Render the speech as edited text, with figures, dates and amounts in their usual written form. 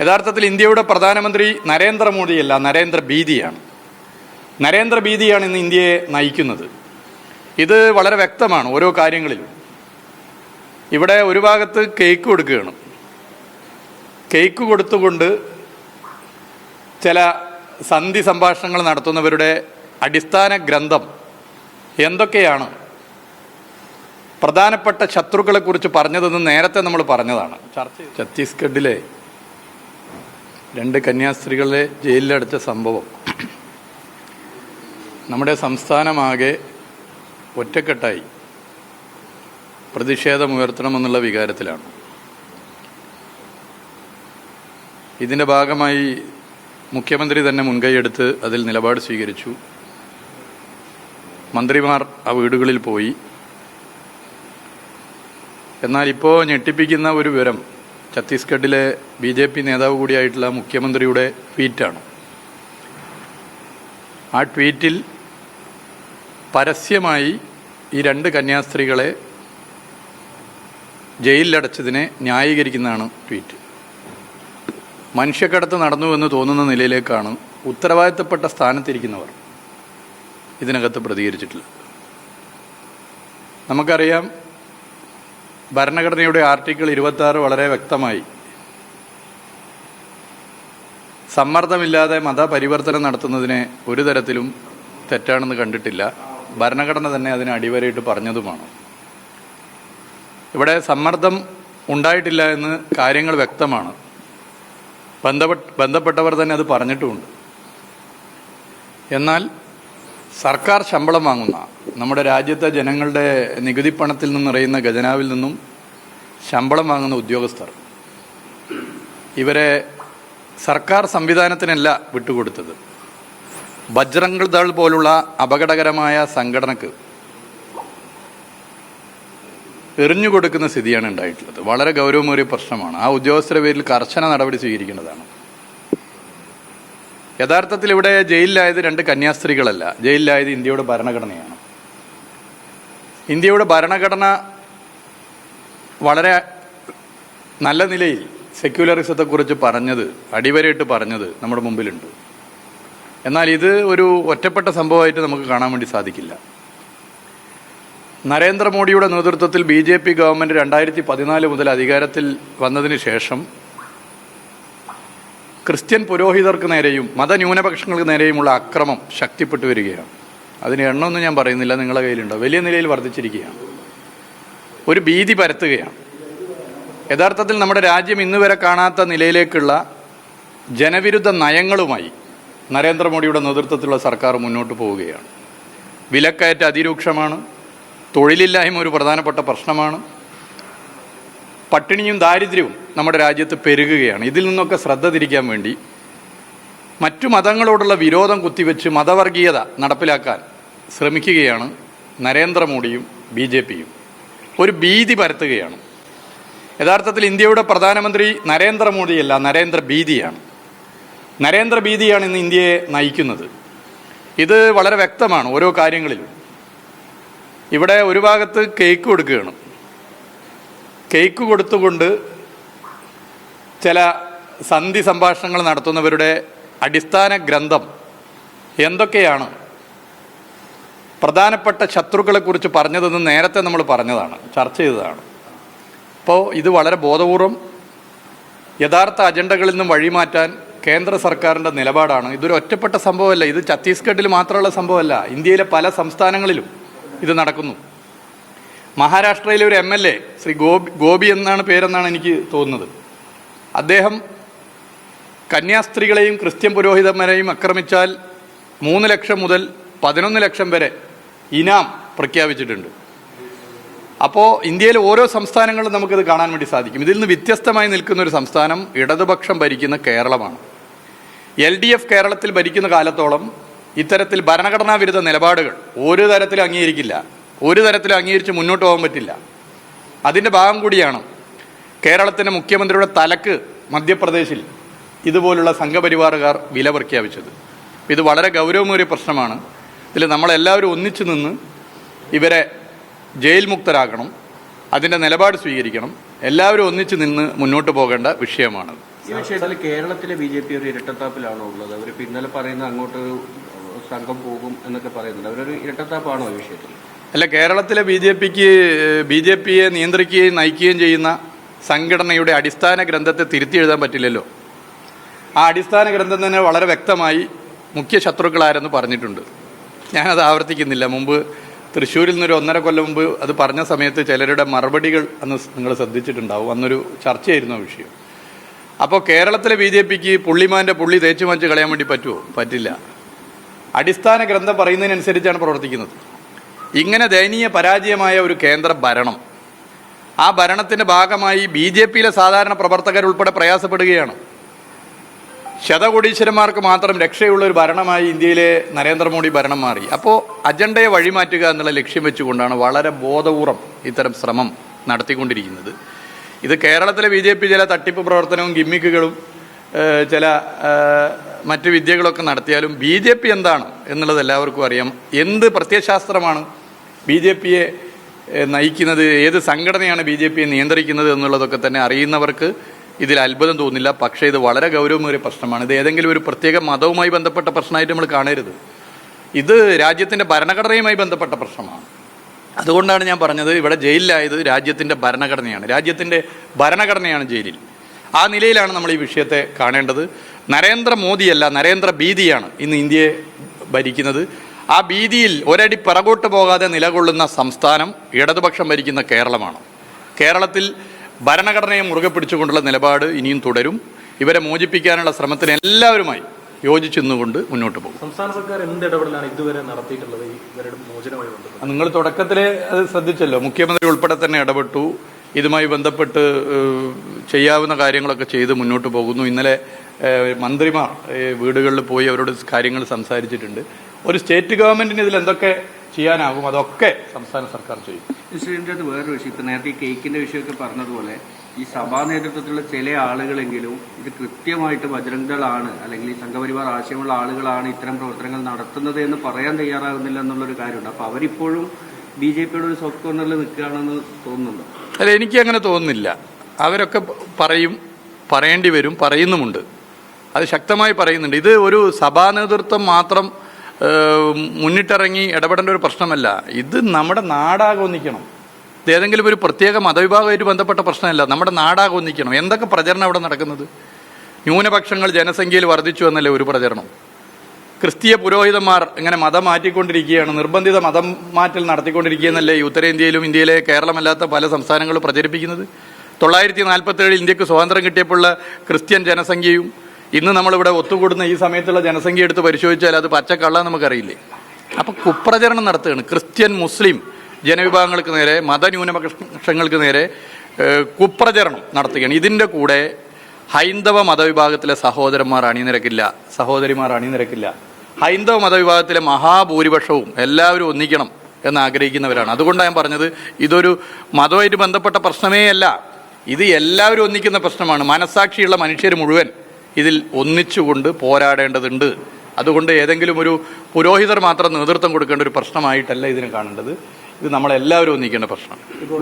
യഥാർത്ഥത്തിൽ ഇന്ത്യയുടെ പ്രധാനമന്ത്രി നരേന്ദ്രമോദിയല്ല, നരേന്ദ്രഭീതിയാണ്. നരേന്ദ്രഭീതിയാണ് ഇന്ന് ഇന്ത്യയെ നയിക്കുന്നത്. ഇത് വളരെ വ്യക്തമാണ് ഓരോ കാര്യങ്ങളിലും. ഇവിടെ ഒരു ഭാഗത്ത് കേക്ക് കൊടുക്കുകയാണ്. കേക്ക് കൊടുത്തുകൊണ്ട് ചില സന്ധി സംഭാഷണങ്ങൾ നടത്തുന്നവരുടെ അടിസ്ഥാന ഗ്രന്ഥം എന്തൊക്കെയാണ് പ്രധാനപ്പെട്ട ശത്രുക്കളെക്കുറിച്ച് പറഞ്ഞതെന്ന് നേരത്തെ നമ്മൾ പറഞ്ഞതാണ്. ഛത്തീസ്ഗഡിലെ 2 കന്യാസ്ത്രീകളെ ജയിലിലടച്ച സംഭവം നമ്മുടെ സംസ്ഥാനമാകെ ഒറ്റക്കെട്ടായി പ്രതിഷേധമുയർത്തണമെന്നുള്ള വികാരത്തിലാണ്. ഇതിൻ്റെ ഭാഗമായി മുഖ്യമന്ത്രി തന്നെ മുൻകൈയെടുത്ത് അതിൽ നിലപാട് സ്വീകരിച്ചു. മന്ത്രിമാർ ആ വീടുകളിൽ പോയി. എന്നാൽ ഇപ്പോൾ ഞെട്ടിപ്പിക്കുന്ന ഒരു വിവരം ഛത്തീസ്ഗഡിലെ BJP നേതാവ് കൂടിയായിട്ടുള്ള മുഖ്യമന്ത്രിയുടെ ട്വീറ്റാണ്. ആ ട്വീറ്റിൽ പരസ്യമായി ഈ 2 കന്യാസ്ത്രീകളെ ജയിലിലടച്ചതിനെ ന്യായീകരിക്കുന്നതാണ് ട്വീറ്റ്. മനുഷ്യക്കടത്ത് നടന്നുവെന്ന് തോന്നുന്ന നിലയിലേക്കാണ് ഉത്തരവാദിത്തപ്പെട്ട സ്ഥാനത്തിരിക്കുന്നവർ ഇതിനകത്ത് പ്രതികരിച്ചിട്ടുള്ളത്. നമുക്കറിയാം, ഭരണഘടനയുടെ ആർട്ടിക്കിൾ 26 വളരെ വ്യക്തമായി സമ്മർദ്ദമില്ലാതെ മതപരിവർത്തനം നടത്തുന്നതിനെ ഒരു തരത്തിലും തെറ്റാണെന്ന് കണ്ടിട്ടില്ല. ഭരണഘടന തന്നെ അതിന് അടിവരയിട്ട് പറഞ്ഞതുമാണ്. ഇവിടെ സമ്മർദ്ദം ഉണ്ടായിട്ടില്ല എന്ന് കാര്യങ്ങൾ വ്യക്തമാണ്. ബന്ധപ്പെട്ടവർ തന്നെ അത് പറഞ്ഞിട്ടുമുണ്ട്. എന്നാൽ സർക്കാർ ശമ്പളം വാങ്ങുന്ന നമ്മുടെ രാജ്യത്തെ ജനങ്ങളുടെ നികുതി പണത്തിൽ നിന്നറിയുന്ന ഖജനാവിൽ നിന്നും ശമ്പളം വാങ്ങുന്ന ഉദ്യോഗസ്ഥർ ഇവരെ സർക്കാർ സംവിധാനത്തിനല്ല വിട്ടുകൊടുത്തത്. ബജ്രംഗ് ദൾ പോലുള്ള അപകടകരമായ സംഘടനക്ക് എറിഞ്ഞുകൊടുക്കുന്ന സ്ഥിതിയാണ് ഉണ്ടായിട്ടുള്ളത്. വളരെ ഗൗരവമേറിയ പ്രശ്നമാണ്. ആ ഉദ്യോഗസ്ഥരുടെ പേരിൽ കർശന നടപടി സ്വീകരിക്കേണ്ടതാണ്. യഥാർത്ഥത്തിൽ ഇവിടെ ജയിലിലായത് 2 കന്യാസ്ത്രീകളല്ല, ജയിലിലായത് ഇന്ത്യയുടെ ഭരണഘടനയാണ്. ഇന്ത്യയുടെ ഭരണഘടന വളരെ നല്ല നിലയിൽ സെക്യുലറിസത്തെക്കുറിച്ച് പറഞ്ഞത്, അടിവരയിട്ട് പറഞ്ഞത് നമ്മുടെ മുമ്പിലുണ്ട്. എന്നാൽ ഇത് ഒരു ഒറ്റപ്പെട്ട സംഭവമായിട്ട് നമുക്ക് കാണാൻ വേണ്ടി സാധിക്കില്ല. നരേന്ദ്രമോദിയുടെ നേതൃത്വത്തിൽ BJP ഗവൺമെൻറ് 2014 മുതൽ അധികാരത്തിൽ വന്നതിന് ശേഷം ക്രിസ്ത്യൻ പുരോഹിതർക്ക് നേരെയും മതന്യൂനപക്ഷങ്ങൾക്ക് നേരെയുമുള്ള അക്രമം ശക്തിപ്പെട്ടു വരികയാണ്. അതിന് എണ്ണമൊന്നും ഞാൻ പറയുന്നില്ല, നിങ്ങളുടെ കയ്യിലുണ്ടോ, വലിയ നിലയിൽ വർദ്ധിച്ചിരിക്കുകയാണ്. ഒരു ഭീതി പരത്തുകയാണ്. യഥാർത്ഥത്തിൽ നമ്മുടെ രാജ്യം ഇന്ന് വരെ കാണാത്ത നിലയിലേക്കുള്ള ജനവിരുദ്ധ നയങ്ങളുമായി നരേന്ദ്രമോദിയുടെ നേതൃത്വത്തിലുള്ള സർക്കാർ മുന്നോട്ട് പോവുകയാണ്. വിലക്കയറ്റം അതിരൂക്ഷമാണ്. തൊഴിലില്ലായ്മ ഒരു പ്രധാനപ്പെട്ട പ്രശ്നമാണ്. പട്ടിണിയും ദാരിദ്ര്യവും നമ്മുടെ രാജ്യത്ത് പെരുകുകയാണ്. ഇതിൽ നിന്നൊക്കെ ശ്രദ്ധ തിരിക്കാൻ വേണ്ടി മറ്റു മതങ്ങളോടുള്ള വിരോധം കുത്തിവെച്ച് മതവർഗീയത നടപ്പിലാക്കാൻ ശ്രമിക്കുകയാണ് നരേന്ദ്രമോദിയും BJPയും. ഒരു ഭീതി പരത്തുകയാണ്. യഥാർത്ഥത്തിൽ ഇന്ത്യയുടെ പ്രധാനമന്ത്രി നരേന്ദ്രമോദിയല്ല, നരേന്ദ്രഭീതിയാണ്. നരേന്ദ്രഭീതിയാണ് ഇന്ന് ഇന്ത്യയെ നയിക്കുന്നത്. ഇത് വളരെ വ്യക്തമാണ് ഓരോ കാര്യങ്ങളിലും. ഇവിടെ ഒരു ഭാഗത്ത് കേക്ക് കൊടുക്കുകയാണ്. കേക്ക് കൊടുത്തുകൊണ്ട് ചില സന്ധി സംഭാഷണങ്ങൾ നടത്തുന്നവരുടെ അടിസ്ഥാന ഗ്രന്ഥം എന്തൊക്കെയാണ് പ്രധാനപ്പെട്ട ശത്രുക്കളെക്കുറിച്ച് പറഞ്ഞതെന്ന് നേരത്തെ നമ്മൾ പറഞ്ഞതാണ്, ചർച്ച ചെയ്തതാണ്. അപ്പോൾ ഇത് വളരെ ബോധപൂർവം യഥാർത്ഥ അജണ്ടകളിൽ നിന്നും വഴിമാറ്റാൻ കേന്ദ്ര സർക്കാരിൻ്റെ നിലപാടാണ്. ഇതൊരു ഒറ്റപ്പെട്ട സംഭവമല്ല. ഇത് ഛത്തീസ്ഗഡിൽ മാത്രമുള്ള സംഭവമല്ല, ഇന്ത്യയിലെ പല സംസ്ഥാനങ്ങളിലും ഇത് നടക്കുന്നു. മഹാരാഷ്ട്രയിലെ ഒരു MLA ശ്രീ ഗോപി എന്നാണ് പേരെന്നാണ് എനിക്ക് തോന്നുന്നത്. അദ്ദേഹം കന്യാസ്ത്രീകളെയും ക്രിസ്ത്യൻ പുരോഹിതന്മാരെയും ആക്രമിച്ചാൽ 3 ലക്ഷം മുതൽ 11 ലക്ഷം വരെ ഇനാം പ്രഖ്യാപിച്ചിട്ടുണ്ട്. അപ്പോൾ ഇന്ത്യയിലെ ഓരോ സംസ്ഥാനങ്ങളിലും നമുക്കിത് കാണാൻ വേണ്ടി സാധിക്കും. ഇതിൽ നിന്ന് വ്യത്യസ്തമായി നിൽക്കുന്ന ഒരു സംസ്ഥാനം ഇടതുപക്ഷം ഭരിക്കുന്ന കേരളമാണ്. LDF കേരളത്തിൽ ഭരിക്കുന്ന കാലത്തോളം ഇത്തരത്തിൽ ഭരണഘടനാ വിരുദ്ധ നിലപാടുകൾ ഒരു തരത്തിലും അംഗീകരിക്കില്ല. ഒരു തരത്തിലും അംഗീകരിച്ച് മുന്നോട്ട് പോകാൻ പറ്റില്ല. അതിൻ്റെ ഭാഗം കൂടിയാണ് കേരളത്തിൻ്റെ മുഖ്യമന്ത്രിയുടെ തലക്ക് മധ്യപ്രദേശിൽ ഇതുപോലുള്ള സംഘപരിവാറുകാർ വില പ്രഖ്യാപിച്ചത്. ഇത് വളരെ ഗൗരവമേറിയ പ്രശ്നമാണ്. ഇതിൽ നമ്മളെല്ലാവരും ഒന്നിച്ചു നിന്ന് ഇവരെ ജയിൽ മുക്തരാക്കണം, അതിൻ്റെ നിലപാട് സ്വീകരിക്കണം. എല്ലാവരും ഒന്നിച്ചു നിന്ന് മുന്നോട്ട് പോകേണ്ട വിഷയമാണ്. ഈ വിഷയത്തിൽ കേരളത്തിലെ BJP ഒരു ഇരട്ടത്താപ്പിലാണോ ഉള്ളത്? അവർ ഇന്നലെ പറയുന്ന അങ്ങോട്ട് സംഘം പോകും എന്നൊക്കെ പറയുന്നുണ്ട്. അവരൊരു ഇരട്ടത്താപ്പാണോ ഈ വിഷയത്തിൽ? അല്ല, കേരളത്തിലെ BJPയെ നിയന്ത്രിക്കുകയും നയിക്കുകയും ചെയ്യുന്ന സംഘടനയുടെ അടിസ്ഥാന ഗ്രന്ഥത്തെ തിരുത്തി എഴുതാൻ പറ്റില്ലല്ലോ. ആ അടിസ്ഥാന ഗ്രന്ഥം തന്നെ വളരെ വ്യക്തമായി മുഖ്യ ശത്രുക്കളാരെന്ന് പറഞ്ഞിട്ടുണ്ട്. ഞാനത് ആവർത്തിക്കുന്നില്ല. മുമ്പ് തൃശ്ശൂരിൽ നിന്നൊരു 1.5 കൊല്ലം മുമ്പ് അത് പറഞ്ഞ സമയത്ത് ചിലരുടെ മറുപടികൾ അന്ന് നിങ്ങൾ ശ്രദ്ധിച്ചിട്ടുണ്ടാവും. അന്നൊരു ചർച്ചയായിരുന്നു ആ വിഷയം. അപ്പോൾ കേരളത്തിലെ BJPക്ക് പുള്ളിമാൻ്റെ പുള്ളി തേച്ചു മാച്ച് കളയാൻ വേണ്ടി പറ്റുമോ? പറ്റില്ല. അടിസ്ഥാന ഗ്രന്ഥം പറയുന്നതിനനുസരിച്ചാണ് പ്രവർത്തിക്കുന്നത്. ഇങ്ങനെ ദയനീയ പരാജയമായ ഒരു കേന്ദ്ര ഭരണം, ആ ഭരണത്തിൻ്റെ ഭാഗമായി BJPയിലെ സാധാരണ പ്രവർത്തകരുൾപ്പെടെ പ്രയാസപ്പെടുകയാണ്. ശതകോടീശ്വരന്മാർക്ക് മാത്രം രക്ഷയുള്ള ഒരു ഭരണമായി ഇന്ത്യയിലെ നരേന്ദ്രമോദി ഭരണം മാറി. അപ്പോൾ അജണ്ടയെ വഴിമാറ്റുക എന്നുള്ള ലക്ഷ്യം വെച്ചുകൊണ്ടാണ് വളരെ ബോധപൂർവം ഇത്തരം ശ്രമം നടത്തിക്കൊണ്ടിരിക്കുന്നത്. ഇത് കേരളത്തിലെ BJP ചില തട്ടിപ്പ് പ്രവർത്തനവും ഗിമ്മിക്കുകളും ചില മറ്റ് വിദ്യകളൊക്കെ നടത്തിയാലും BJP എന്താണ് എന്നുള്ളത് എല്ലാവർക്കും അറിയാം. എന്ത് പ്രത്യയശാസ്ത്രമാണ് BJPയെ നയിക്കുന്നത്, ഏത് സംഘടനയാണ് BJPയെ നിയന്ത്രിക്കുന്നത് എന്നുള്ളതൊക്കെ തന്നെ അറിയുന്നവർക്ക് ഇതിൽ അത്ഭുതം തോന്നില്ല. പക്ഷേ ഇത് വളരെ ഗൗരവമേറിയ പ്രശ്നമാണ്. ഇത് ഏതെങ്കിലും ഒരു പ്രത്യേക മതവുമായി ബന്ധപ്പെട്ട പ്രശ്നമായിട്ട് നമ്മൾ കാണരുത്. ഇത് രാജ്യത്തിൻ്റെ ഭരണഘടനയുമായി ബന്ധപ്പെട്ട പ്രശ്നമാണ്. അതുകൊണ്ടാണ് ഞാൻ പറഞ്ഞത്, ഇവിടെ ജയിലിലായത് രാജ്യത്തിൻ്റെ ഭരണഘടനയാണ്. രാജ്യത്തിൻ്റെ ഭരണഘടനയാണ് ജയിലിൽ. ആ നിലയിലാണ് നമ്മൾ ഈ വിഷയത്തെ കാണേണ്ടത്. നരേന്ദ്രമോദിയല്ല, നരേന്ദ്ര ഭീതിയാണ് ഇന്ന് ഇന്ത്യയെ ഭരിക്കുന്നത്. ആ ഭീതിയിൽ ഒരടി പിറകോട്ട് പോകാതെ നിലകൊള്ളുന്ന സംസ്ഥാനം ഇടതുപക്ഷം ഭരിക്കുന്ന കേരളമാണ്. കേരളത്തിൽ ഭരണഘടനയെ മുറുകെ പിടിച്ചുകൊണ്ടുള്ള നിലപാട് ഇനിയും തുടരും. ഇവരെ മോചിപ്പിക്കാനുള്ള ശ്രമത്തിന് എല്ലാവരുമായി യോജിച്ചെന്നുകൊണ്ട് മുന്നോട്ട് പോകും. സംസ്ഥാന സർക്കാർ എന്ത് ഇടപെടലാണ് ഇതുവരെ നടത്തിയിട്ടുള്ളത് ഇവരുടെ മോചനവുമായി ബന്ധപ്പെട്ട്? നിങ്ങൾ തുടക്കത്തിലെ അത് ശ്രദ്ധിച്ചല്ലോ, മുഖ്യമന്ത്രി ഉൾപ്പെടെ തന്നെ ഇടപെട്ടു. ഇതുമായി ബന്ധപ്പെട്ട് ചെയ്യാവുന്ന കാര്യങ്ങളൊക്കെ ചെയ്ത് മുന്നോട്ട് പോകുന്നു. ഇന്നലെ മന്ത്രിമാർ വീടുകളിൽ പോയി അവരോട് കാര്യങ്ങൾ സംസാരിച്ചിട്ടുണ്ട്. ഒരു സ്റ്റേറ്റ് ഗവൺമെന്റിന് ഇതിൽ എന്തൊക്കെ ചെയ്യാനാകും അതൊക്കെ സംസ്ഥാന സർക്കാർ ചെയ്യും. ഇതിൻ്റെ അത് വേറൊരു വിഷയം, ഇപ്പം നേരത്തെ ഈ കേക്കിൻ്റെ വിഷയമൊക്കെ പറഞ്ഞതുപോലെ ഈ സഭാ നേതൃത്വത്തിലുള്ള ചില ആളുകളെങ്കിലും ഇത് കൃത്യമായിട്ട് ബജരംഗദളാണ് അല്ലെങ്കിൽ ഈ സംഘപരിവാർ ആശയമുള്ള ആളുകളാണ് ഇത്തരം പ്രവർത്തനങ്ങൾ നടത്തുന്നത് എന്ന് പറയാൻ തയ്യാറാകുന്നില്ല എന്നുള്ളൊരു കാര്യമുണ്ട്. അപ്പോൾ അവരിപ്പോഴും BJPയുടെ ഒരു സോഫ്റ്റ് കോർണറിൽ നിൽക്കുകയാണെന്ന് തോന്നുന്നുണ്ടോ? അല്ല, എനിക്ക് അങ്ങനെ തോന്നുന്നില്ല. അവരൊക്കെ പറയും, പറയേണ്ടി വരും, പറയുന്നുമുണ്ട്. അത് ശക്തമായി പറയുന്നുണ്ട്. ഇത് ഒരു സഭാ നേതൃത്വം മാത്രം മുന്നിട്ടിറങ്ങി ഇടപെടേണ്ട ഒരു പ്രശ്നമല്ല. ഇത് നമ്മുടെ നാടാകെ ഒന്നിക്കണം. ഇത് ഏതെങ്കിലും ഒരു പ്രത്യേക മതവിഭാഗമായിട്ട് ബന്ധപ്പെട്ട പ്രശ്നമല്ല. നമ്മുടെ നാടാകെ ഒന്നിക്കണം. എന്തൊക്കെ പ്രചരണം അവിടെ നടക്കുന്നത്? ന്യൂനപക്ഷങ്ങൾ ജനസംഖ്യയിൽ വർദ്ധിച്ചു എന്നല്ലേ ഒരു പ്രചരണം. ക്രിസ്തീയ പുരോഹിതന്മാർ ഇങ്ങനെ മതം മാറ്റിക്കൊണ്ടിരിക്കുകയാണ്, നിർബന്ധിത മതം മാറ്റൽ നടത്തിക്കൊണ്ടിരിക്കുകയെന്നല്ലേ ഉത്തരേന്ത്യയിലും ഇന്ത്യയിലെ കേരളമല്ലാത്ത പല സംസ്ഥാനങ്ങളും പ്രചരിപ്പിക്കുന്നത്. 947 ഇന്ത്യക്ക് സ്വാതന്ത്ര്യം കിട്ടിയപ്പോഴുള്ള ക്രിസ്ത്യൻ ജനസംഖ്യയും ഇന്ന് നമ്മളിവിടെ ഒത്തുകൂടുന്ന ഈ സമയത്തുള്ള ജനസംഖ്യ എടുത്ത് പരിശോധിച്ചാൽ അത് പച്ചക്കള്ള നമുക്കറിയില്ലേ. അപ്പോൾ കുപ്രചരണം നടത്തുകയാണ്. ക്രിസ്ത്യൻ മുസ്ലിം ജനവിഭാഗങ്ങൾക്ക് നേരെ, മതന്യൂനപക്ഷങ്ങൾക്ക് നേരെ കുപ്രചരണം നടത്തുകയാണ്. ഇതിൻ്റെ കൂടെ ഹൈന്ദവ മതവിഭാഗത്തിലെ സഹോദരന്മാർ അണിനിരക്കില്ല, സഹോദരിമാർ അണിനിരക്കില്ല. ഹൈന്ദവ മതവിഭാഗത്തിലെ മഹാഭൂരിപക്ഷവും എല്ലാവരും ഒന്നിക്കണം എന്ന് ആഗ്രഹിക്കുന്നവരാണ്. അതുകൊണ്ടാണ് ഞാൻ പറഞ്ഞത്, ഇതൊരു മതവുമായിട്ട് ബന്ധപ്പെട്ട പ്രശ്നമേ അല്ല. ഇത് എല്ലാവരും ഒന്നിക്കുന്ന പ്രശ്നമാണ്. മനസ്സാക്ഷിയുള്ള മനുഷ്യർ മുഴുവൻ ഇതിൽ ഒന്നിച്ചുകൊണ്ട് പോരാടേണ്ടതുണ്ട്. അതുകൊണ്ട് ഏതെങ്കിലും ഒരു പുരോഹിതർ മാത്രം നേതൃത്വം കൊടുക്കേണ്ട ഒരു പ്രശ്നമായിട്ടല്ല ഇതിനെ കാണേണ്ടത്. ഇത് നമ്മളെല്ലാവരും ഒന്നിക്കേണ്ട പ്രശ്നമാണ്. ഇപ്പോൾ